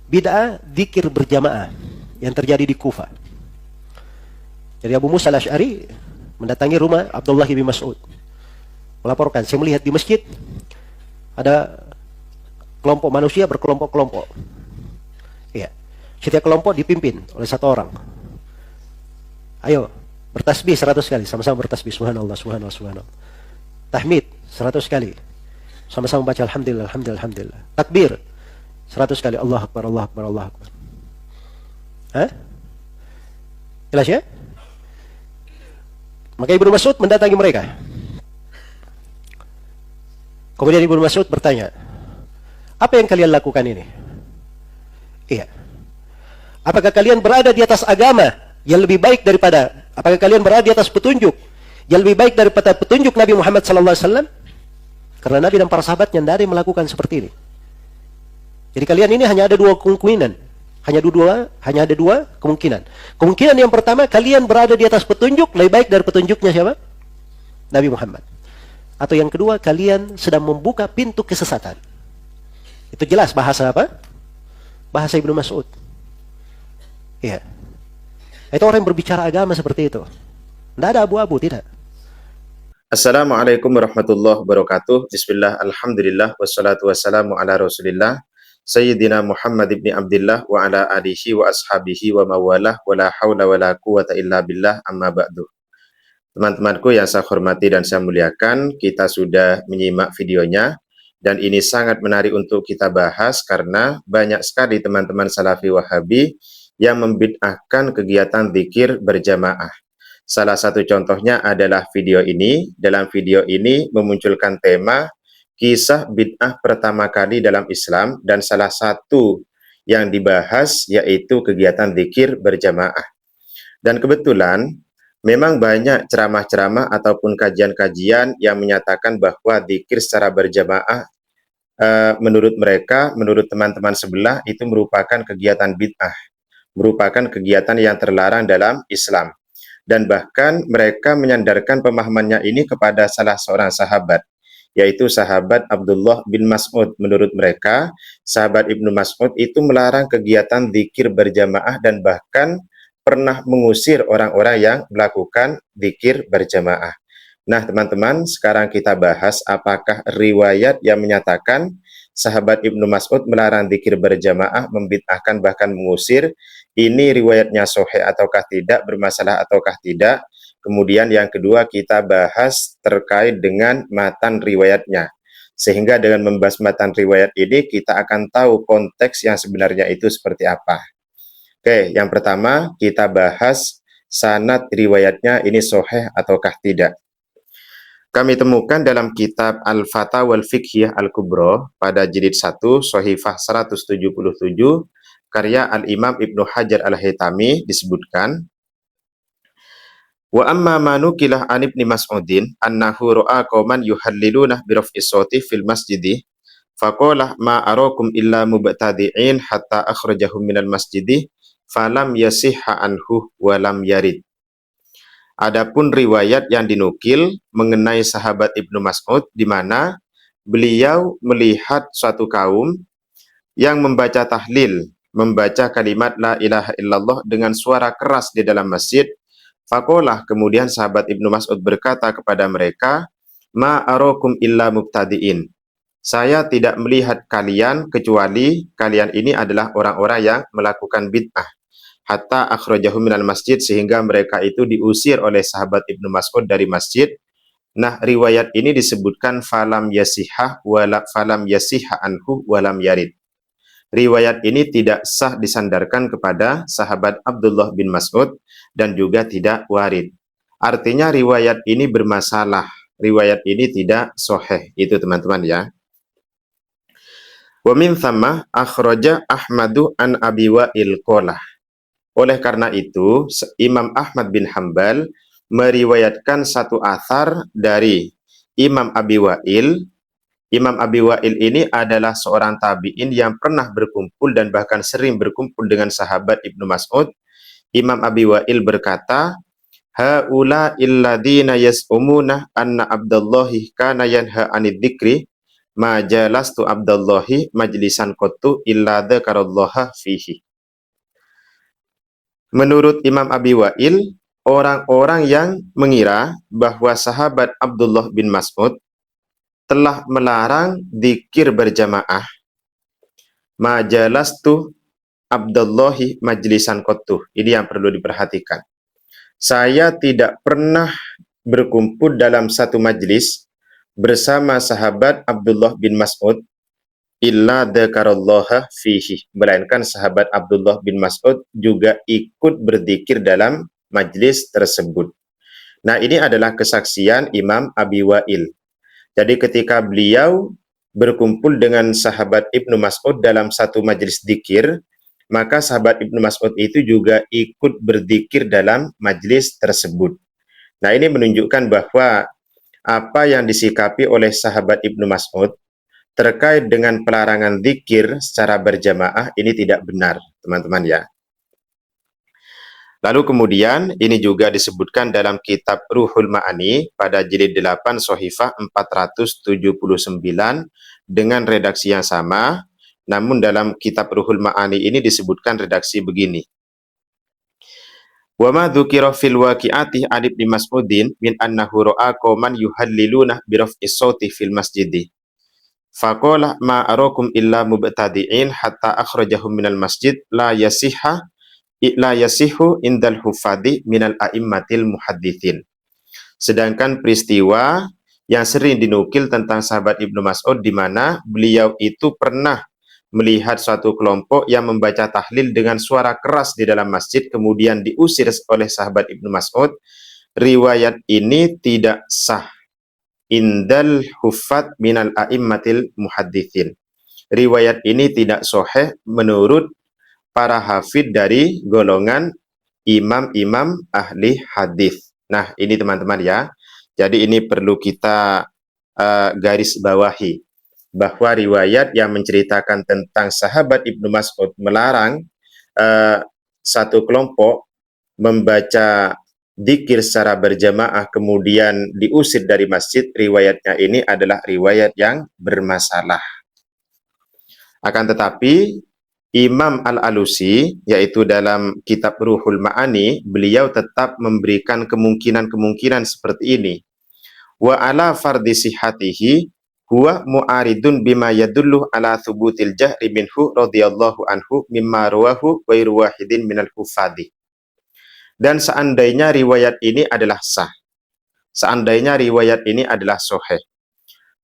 bid'ah dzikir berjamaah yang terjadi di Kufah. Jadi Abu Musa al-Asy'ari mendatangi rumah Abdullah bin Mas'ud, melaporkan, saya melihat di masjid ada kelompok manusia berkelompok-kelompok. Iya. Setiap kelompok dipimpin oleh satu orang. Ayo, bertasbih 100 kali, sama-sama bertasbih, subhanallah, subhanallah, subhanallah. Tahmid 100 kali, sama-sama baca alhamdulillah, alhamdulillah, alhamdulillah. Takbir 100 kali, Allah Akbar, Allah Akbar, Allah Akbar. Hah? Jelas ya? Maka Ibnu Mas'ud mendatangi mereka. Kemudian Ibnu Mas'ud bertanya, apa yang kalian lakukan ini? Iya. Apakah kalian berada di atas agama yang lebih baik daripada, apakah kalian berada di atas petunjuk yang lebih baik daripada petunjuk Nabi Muhammad SAW? Karena Nabi dan para sahabatnya tidak ada yang melakukan seperti ini. Jadi kalian ini hanya ada dua kemungkinan. Hanya ada dua kemungkinan. Kemungkinan yang pertama, kalian berada di atas petunjuk lebih baik dari petunjuknya siapa? Nabi Muhammad. Atau yang kedua, kalian sedang membuka pintu kesesatan. Itu jelas bahasa apa? Bahasa Ibnu Mas'ud. Iya. Itu orang yang berbicara agama seperti itu. Tidak ada abu-abu, tidak. Assalamualaikum warahmatullahi wabarakatuh. Bismillah, alhamdulillah, wassalatu wassalamu ala rasulillah Sayyidina Muhammad ibn Abdillah wa ala alihi wa ashabihi wa mawalah wa la hawla wa la quwata illa billah, amma ba'du. Teman-temanku yang saya hormati dan saya muliakan, kita sudah menyimak videonya dan ini sangat menarik untuk kita bahas karena banyak sekali teman-teman Salafi Wahabi yang membid'ahkan kegiatan zikir berjamaah. Salah satu contohnya adalah video ini. Dalam video ini memunculkan tema kisah bid'ah pertama kali dalam Islam dan salah satu yang dibahas yaitu kegiatan zikir berjamaah. Dan kebetulan memang banyak ceramah-ceramah ataupun kajian-kajian yang menyatakan bahwa zikir secara berjamaah menurut mereka, menurut teman-teman sebelah itu merupakan kegiatan bid'ah, merupakan kegiatan yang terlarang dalam Islam. Dan bahkan mereka menyandarkan pemahamannya ini kepada salah seorang sahabat, yaitu sahabat Abdullah bin Mas'ud. Menurut mereka, sahabat Ibnu Mas'ud itu melarang kegiatan zikir berjamaah dan bahkan pernah mengusir orang-orang yang melakukan zikir berjamaah. Nah, teman-teman, sekarang kita bahas apakah riwayat yang menyatakan sahabat Ibnu Mas'ud melarang zikir berjamaah, membid'ahkan bahkan mengusir, ini riwayatnya sahih ataukah tidak, bermasalah ataukah tidak. Kemudian yang kedua kita bahas terkait dengan matan riwayatnya. Sehingga dengan membahas matan riwayat ini kita akan tahu konteks yang sebenarnya itu seperti apa. Oke, yang pertama kita bahas sanad riwayatnya ini sahih ataukah tidak. Kami temukan dalam kitab Al-Fatawa Al-Fiqhiyah Al-Kubra pada jilid 1, Shahifah 177, karya Al-Imam Ibnu Hajar Al-Haytami disebutkan, wa amma manukilah an ibni Mas'udin annahu ra'a qauman yuhalliluna bi raf'is sauti fil masjidi faqala ma arakum illa mubtadi'in hatta akhrajahum minal masjidi falam yasihha anhu wa lam yarid. Adapun riwayat yang dinukil mengenai sahabat Ibnu Mas'ud di mana beliau melihat suatu kaum yang membaca tahlil, membaca kalimat la ilaha illallah dengan suara keras di dalam masjid. Faqalah, kemudian sahabat Ibnu Mas'ud berkata kepada mereka, ma arakum illa mubtadi'in. Saya tidak melihat kalian kecuali kalian ini adalah orang-orang yang melakukan bid'ah. Hatta akhrajahum minal masjid, sehingga mereka itu diusir oleh sahabat Ibnu Mas'ud dari masjid. Nah, riwayat ini disebutkan falam yasihah wala falam yasihha anhu walam yarid. Riwayat ini tidak sah disandarkan kepada sahabat Abdullah bin Mas'ud dan juga tidak warid. Artinya riwayat ini bermasalah. Riwayat ini tidak sahih. Itu teman-teman ya. Wa min thamma akhraja Ahmadu an Abi Wa'il qala. Oleh karena itu, Imam Ahmad bin Hanbal meriwayatkan satu athar dari Imam Abi Wa'il. Imam Abi Wa'il ini adalah seorang tabi'in yang pernah berkumpul dan bahkan sering berkumpul dengan sahabat Ibnu Mas'ud. Imam Abi Wa'il berkata, haula illadina yas'umuna anna Abdullahi kana yanha anid dzikri ma jalastu Abdullahi majlisan qattu illa dzakarallaha fihi. Menurut Imam Abi Wa'il, orang-orang yang mengira bahwa sahabat Abdullah bin Mas'ud telah melarang dzikir berjamaah, ma jalastu Abdullahi majlisan qattu. Ini yang perlu diperhatikan. Saya tidak pernah berkumpul dalam satu majlis bersama sahabat Abdullah bin Mas'ud illa dzakarallaha fihi, melainkan sahabat Abdullah bin Mas'ud juga ikut berzikir dalam majlis tersebut. Nah, ini adalah kesaksian Imam Abi Wa'il. Jadi ketika beliau berkumpul dengan sahabat Ibnu Mas'ud dalam satu majlis zikir, maka sahabat Ibnu Mas'ud itu juga ikut berzikir dalam majlis tersebut. Nah, ini menunjukkan bahwa apa yang disikapi oleh sahabat Ibnu Mas'ud terkait dengan pelarangan zikir secara berjamaah ini tidak benar, teman-teman ya. Lalu kemudian ini juga disebutkan dalam kitab Ruhul Ma'ani pada jilid 8 Shahifah 479 dengan redaksi yang sama, namun dalam kitab Ruhul Ma'ani ini disebutkan redaksi begini. Wa ma dzukira fil waqi'ati an Ibnu Mas'udin min annahu ra'a qauman yuhalliluna bi raf'is sauti fil masjidi. Faqala ma arakum illa mubtadi'in hatta akhrajahum minal masjid la yasihu indal hufadhi minal a'immatil muhaddithin. Sedangkan peristiwa yang sering dinukil tentang sahabat Ibnu Mas'ud di mana beliau itu pernah melihat suatu kelompok yang membaca tahlil dengan suara keras di dalam masjid kemudian diusir oleh sahabat Ibnu Mas'ud, riwayat ini tidak sah indal huffat minal a'immatil muhaddithin. Riwayat ini tidak sahih menurut para hafid dari golongan imam-imam ahli hadis. Nah, ini teman-teman ya. Jadi ini perlu kita garis bawahi bahwa riwayat yang menceritakan tentang sahabat Ibnu Mas'ud melarang satu kelompok membaca dzikir secara berjamaah kemudian diusir dari masjid, riwayatnya ini adalah riwayat yang bermasalah. Akan tetapi Imam Al-Alusi, yaitu dalam kitab Ruhul Ma'ani, beliau tetap memberikan kemungkinan-kemungkinan seperti ini. Wa ala fardi sihatihi huwa mu'aridun bima yadullu ala thubutil jahri minhu radhiyallahu anhu mimma rawahu ghairu wahidin minal hufadhi. Dan seandainya riwayat ini adalah sah, seandainya riwayat ini adalah sahih,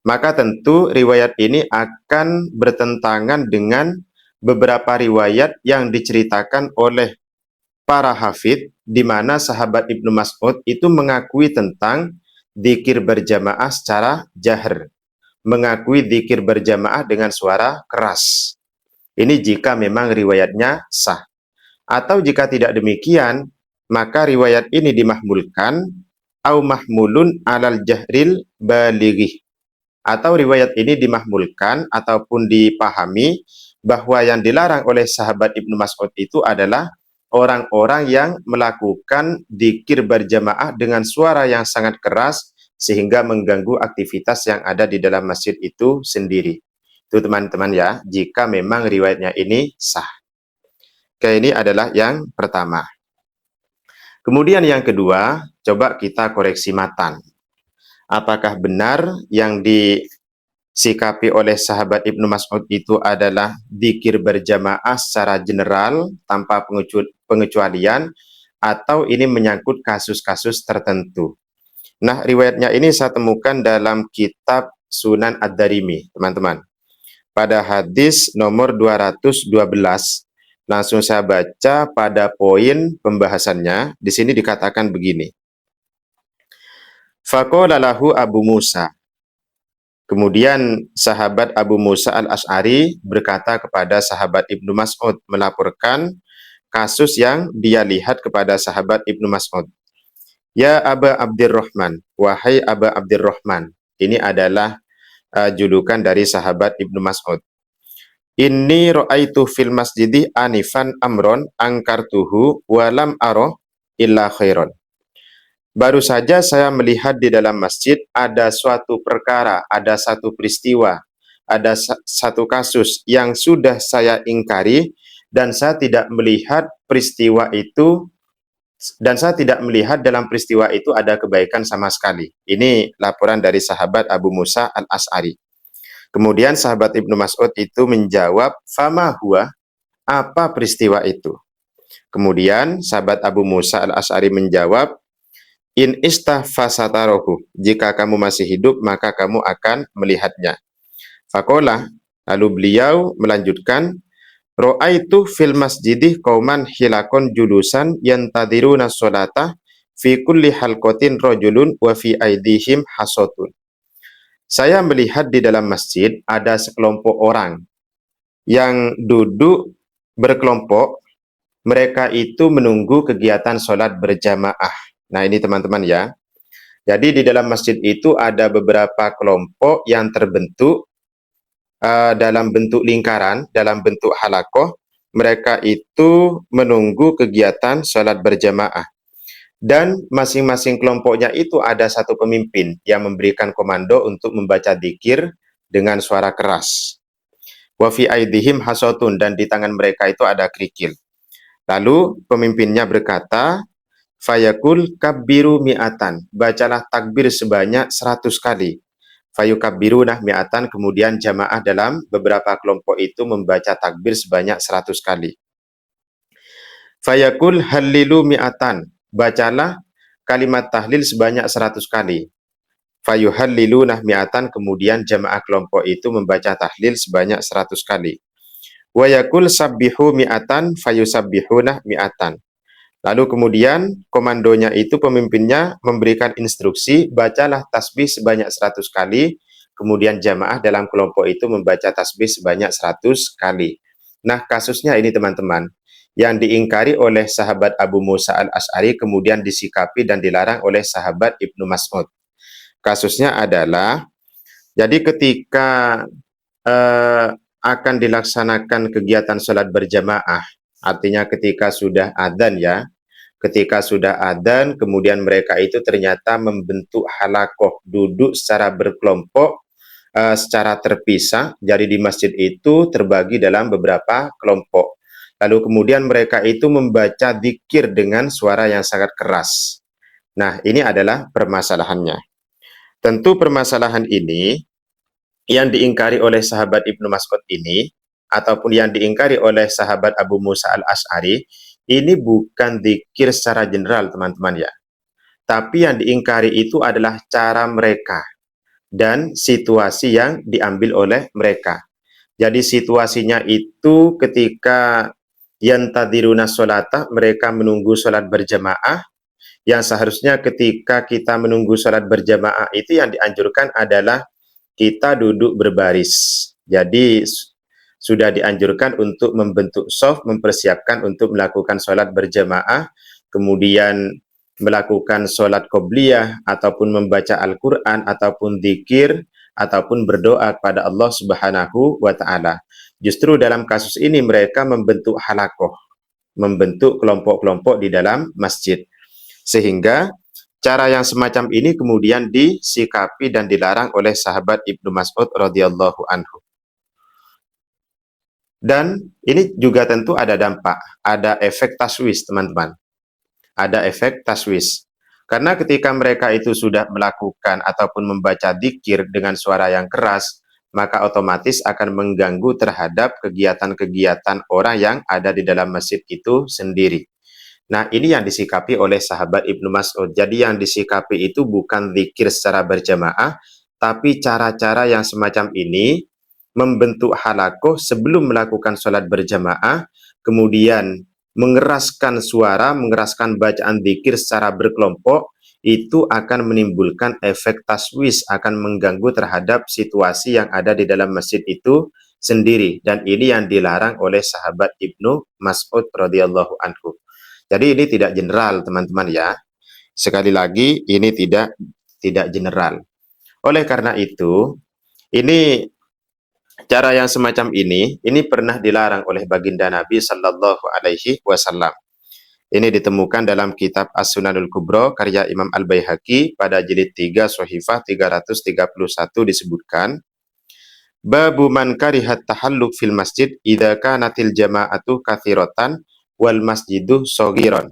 maka tentu riwayat ini akan bertentangan dengan beberapa riwayat yang diceritakan oleh para hafid di mana sahabat Ibnu Mas'ud itu mengakui tentang dzikir berjamaah secara jahr, mengakui dzikir berjamaah dengan suara keras. Ini jika memang riwayatnya sah. Atau jika tidak demikian, maka riwayat ini dimahmulkan au mahmulun alal jahril balighi, atau riwayat ini dimahmulkan ataupun dipahami bahwa yang dilarang oleh sahabat Ibnu Mas'ud itu adalah orang-orang yang melakukan dzikir berjamaah dengan suara yang sangat keras sehingga mengganggu aktivitas yang ada di dalam masjid itu sendiri. Itu teman-teman ya, jika memang riwayatnya ini sah. Oke, ini adalah yang pertama. Kemudian yang kedua, coba kita koreksi matan. Apakah benar yang disikapi oleh sahabat Ibnu Mas'ud itu adalah dzikir berjamaah secara general tanpa pengecualian, atau ini menyangkut kasus-kasus tertentu? Nah, riwayatnya ini saya temukan dalam kitab Sunan Ad-Darimi, teman-teman. Pada hadis nomor 212, langsung saya baca pada poin pembahasannya. Di sini dikatakan begini. Faqala lahu Abu Musa. Kemudian sahabat Abu Musa Al-Asy'ari berkata kepada sahabat Ibnu Mas'ud, melaporkan kasus yang dia lihat kepada sahabat Ibnu Mas'ud. Ya Aba Abdirrahman, wahai Aba Abdirrahman. Ini adalah julukan dari sahabat Ibnu Mas'ud. Inni ra'aitu fil masjidi anifan amron angkartuhu walam aroh illa khairon. Baru saja saya melihat di dalam masjid ada suatu perkara, ada satu peristiwa ada satu kasus yang sudah saya ingkari dan saya tidak melihat peristiwa itu dan saya tidak melihat dalam peristiwa itu ada kebaikan sama sekali. Ini laporan dari sahabat Abu Musa al-Ash'ari. Kemudian sahabat Ibnu Mas'ud itu menjawab, "Fama huwa?" Apa peristiwa itu? Kemudian sahabat Abu Musa al-Ash'ari menjawab, "In istafasatarohu." Jika kamu masih hidup, maka kamu akan melihatnya. Fakola, lalu beliau melanjutkan, "Ro'aitu fil masjidih qauman hilakon julusan yantadiruna sholata fi kulli halqatin rajulun wa fi aidihim hasotun." Saya melihat di dalam masjid ada sekelompok orang yang duduk berkelompok, mereka itu menunggu kegiatan sholat berjamaah. Nah ini teman-teman ya. Jadi di dalam masjid itu ada beberapa kelompok yang terbentuk dalam bentuk lingkaran, dalam bentuk halakoh. Mereka itu menunggu kegiatan sholat berjamaah. Dan masing-masing kelompoknya itu ada satu pemimpin yang memberikan komando untuk membaca dzikir dengan suara keras. Wa fi aidihim hasotun, dan di tangan mereka itu ada kerikil. Lalu pemimpinnya berkata, "Fayakul kabbiru mi'atan." Bacalah takbir sebanyak 100 kali. Fayukabbirunah mi'atan, kemudian jamaah dalam beberapa kelompok itu membaca takbir sebanyak 100 kali. Fayakul hallilu mi'atan. Bacalah kalimat tahlil sebanyak 100 kali. Fayuhallilunah mi'atan, kemudian jamaah kelompok itu membaca tahlil sebanyak 100 kali. Wayakul sabbihu mi'atan fayusabbihunah mi'atan. Lalu kemudian komandonya itu, pemimpinnya memberikan instruksi, bacalah tasbih sebanyak 100 kali, kemudian jamaah dalam kelompok itu membaca tasbih sebanyak 100 kali. Nah kasusnya ini teman-teman, yang diingkari oleh sahabat Abu Musa al-Ash'ari kemudian disikapi dan dilarang oleh sahabat Ibnu Mas'ud. Kasusnya adalah, jadi ketika akan dilaksanakan kegiatan sholat berjamaah, artinya ketika sudah adzan ya, ketika sudah adzan, kemudian mereka itu ternyata membentuk halakoh, duduk secara berkelompok, secara terpisah. Jadi di masjid itu terbagi dalam beberapa kelompok. Lalu kemudian mereka itu membaca dzikir dengan suara yang sangat keras. Nah, ini adalah permasalahannya. Tentu permasalahan ini yang diingkari oleh sahabat Ibnu Mas'ud ini, ataupun yang diingkari oleh sahabat Abu Musa al-Ash'ari, ini bukan dzikir secara general teman-teman ya. Tapi yang diingkari itu adalah cara mereka dan situasi yang diambil oleh mereka. Jadi situasinya itu ketika yantadiruna sholata, mereka menunggu sholat berjamaah, yang seharusnya ketika kita menunggu sholat berjamaah itu yang dianjurkan adalah kita duduk berbaris. Jadi sudah dianjurkan untuk membentuk shaf, mempersiapkan untuk melakukan sholat berjamaah, kemudian melakukan sholat qobliyah, ataupun membaca Al-Quran, ataupun dzikir, ataupun berdoa kepada Allah Subhanahu wa Ta'ala. Justru dalam kasus ini mereka membentuk halakoh, membentuk kelompok-kelompok di dalam masjid. Sehingga cara yang semacam ini kemudian disikapi dan dilarang oleh sahabat Ibnu Mas'ud radhiyallahu anhu. Dan ini juga tentu ada dampak, ada efek taswis teman-teman. Ada efek taswis. Karena ketika mereka itu sudah melakukan ataupun membaca dzikir dengan suara yang keras, maka otomatis akan mengganggu terhadap kegiatan-kegiatan orang yang ada di dalam masjid itu sendiri. Nah, ini yang disikapi oleh sahabat Ibnu Mas'ud. Jadi yang disikapi itu bukan dzikir secara berjamaah, tapi cara-cara yang semacam ini, membentuk halakoh sebelum melakukan sholat berjamaah, kemudian mengeraskan suara, mengeraskan bacaan dzikir secara berkelompok, itu akan menimbulkan efek taswis, akan mengganggu terhadap situasi yang ada di dalam masjid itu sendiri. Dan ini yang dilarang oleh sahabat Ibnu Mas'ud radhiyallahu anhu. Jadi ini tidak general teman-teman ya. Sekali lagi ini tidak general. Oleh karena itu, ini cara yang semacam ini pernah dilarang oleh baginda Nabi Sallallahu Alaihi Wasallam. Ini ditemukan dalam kitab As-Sunanul Kubra karya Imam Al-Baihaqi pada jilid 3 Shahifah 331 disebutkan Babu man karihat tahalluk fil masjid idza kanatil jama'atu kathiratan wal masjidu shaghiran.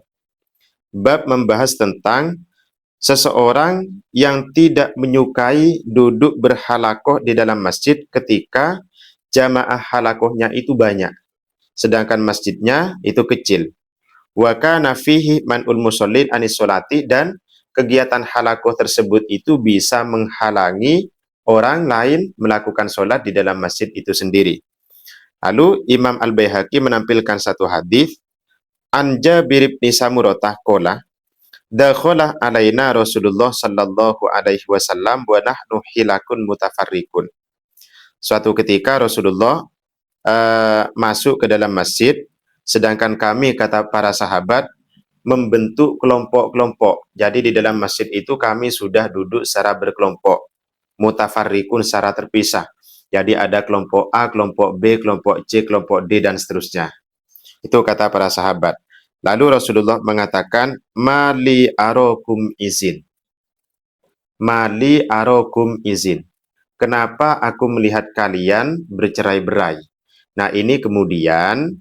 Bab membahas tentang seseorang yang tidak menyukai duduk berhalakoh di dalam masjid ketika jamaah halakohnya itu banyak, sedangkan masjidnya itu kecil. Wa kana fihi man'ul musallin anis sholati, dan kegiatan halakoh tersebut itu bisa menghalangi orang lain melakukan sholat di dalam masjid itu sendiri. Lalu Imam Al-Baihaqi menampilkan satu hadis, an Jabir bin Samurah qala dakhala alaina Rasulullah sallallahu alaihi wasallam wa nahnu hilakun mutafarriqun. Suatu ketika Rasulullah masuk ke dalam masjid, sedangkan kami, kata para sahabat, membentuk kelompok-kelompok. Jadi di dalam masjid itu kami sudah duduk secara berkelompok, mutafarriqun, secara terpisah. Jadi ada kelompok A, kelompok B, kelompok C, kelompok D, dan seterusnya. Itu kata para sahabat. Lalu Rasulullah mengatakan, mali arokum izin. Mali arokum izin. Kenapa aku melihat kalian bercerai-berai? Nah, ini kemudian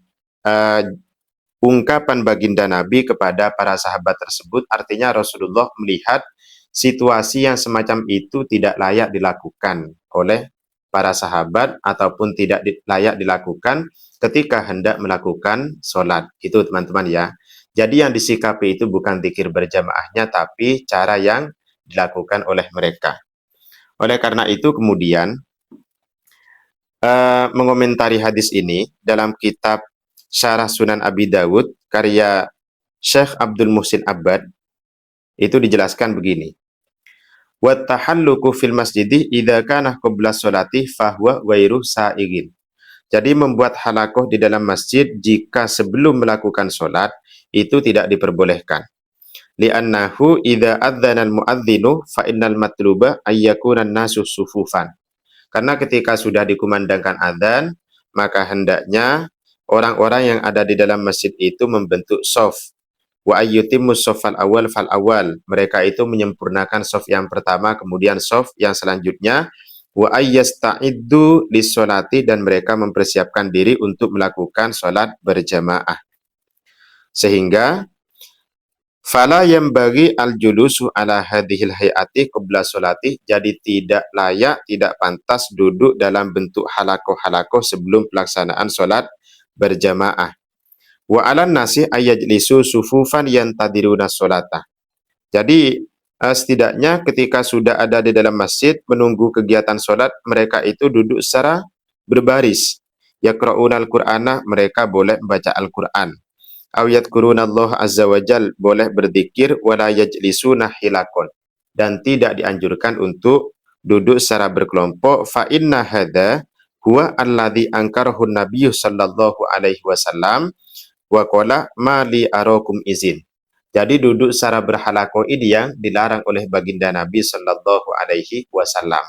ungkapan baginda Nabi kepada para sahabat tersebut, artinya Rasulullah melihat situasi yang semacam itu tidak layak dilakukan oleh para sahabat ataupun tidak layak dilakukan ketika hendak melakukan sholat. Itu teman-teman ya. Jadi yang disikapi itu bukan zikir berjamaahnya, tapi cara yang dilakukan oleh mereka. Oleh karena itu kemudian mengomentari hadis ini dalam kitab Syarah Sunan Abi Dawud karya Syekh Abdul Muhsin Abbad, itu dijelaskan begini. Wa tahalluqu fil masjidi idza kana qabla sholati fahuwa ghairu sa'igin. Jadi membuat halakoh di dalam masjid jika sebelum melakukan sholat itu tidak diperbolehkan. Li'annahu idza adzana al-mu'adzinu fa innal matluba ayyakuna an-nasu sufufan. Karena ketika sudah dikumandangkan adzan, maka hendaknya orang-orang yang ada di dalam masjid itu membentuk shaf. Wa ayyutimmus shafal awal fal awal. Mereka itu menyempurnakan shaf yang pertama, kemudian shaf yang selanjutnya. Wa ayyasta'iddu lis-sholati, dan mereka mempersiapkan diri untuk melakukan sholat berjamaah. Sehingga fala yambaghi al-julusu ala hadhil hayati qabla sholati, jadi tidak layak, tidak pantas duduk dalam bentuk halakoh-halakoh sebelum pelaksanaan sholat berjamaah. Wa alan nasi ayyajlisu sufufan yantadiruna sholata. Jadi setidaknya ketika sudah ada di dalam masjid menunggu kegiatan sholat, mereka itu duduk secara berbaris. Yaqra'unal Qur'ana, mereka boleh membaca Al-Quran. Aw yadhkurunallah azza wa jal, boleh berzikir, wala yajlisuna hilakon, dan tidak dianjurkan untuk duduk secara berkelompok. Fa inna hadza huwa alladzi ankarahu nabiyyu sallallahu alaihi wasallam wa qala ma li arakum izin. Jadi duduk secara berhalakoh ini yang dilarang oleh baginda Nabi sallallahu alaihi wasallam.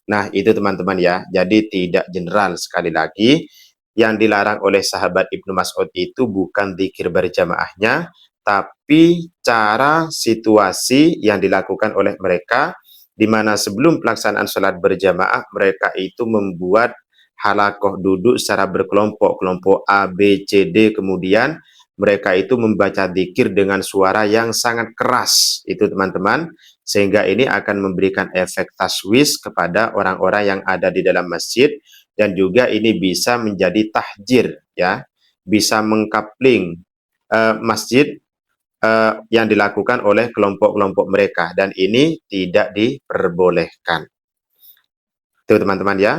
Nah, itu teman-teman ya. Jadi tidak general, sekali lagi. Yang dilarang oleh sahabat Ibnu Mas'ud itu bukan zikir berjamaahnya, tapi cara situasi yang dilakukan oleh mereka, di mana sebelum pelaksanaan sholat berjamaah, mereka itu membuat halakoh duduk secara berkelompok, kelompok A, B, C, D, kemudian mereka itu membaca zikir dengan suara yang sangat keras, itu teman-teman, sehingga ini akan memberikan efek taswis kepada orang-orang yang ada di dalam masjid, dan juga ini bisa menjadi tahjir, ya, bisa mengkapling masjid yang dilakukan oleh kelompok-kelompok mereka, dan ini tidak diperbolehkan. Itu teman-teman ya.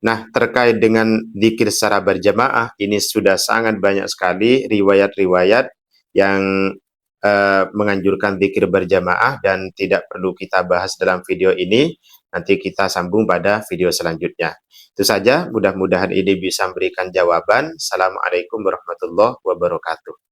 Nah, terkait dengan zikir secara berjamaah, ini sudah sangat banyak sekali riwayat-riwayat yang menganjurkan zikir berjamaah, dan tidak perlu kita bahas dalam video ini. Nanti kita sambung pada video selanjutnya. Itu saja, mudah-mudahan ini bisa memberikan jawaban. Assalamualaikum warahmatullahi wabarakatuh.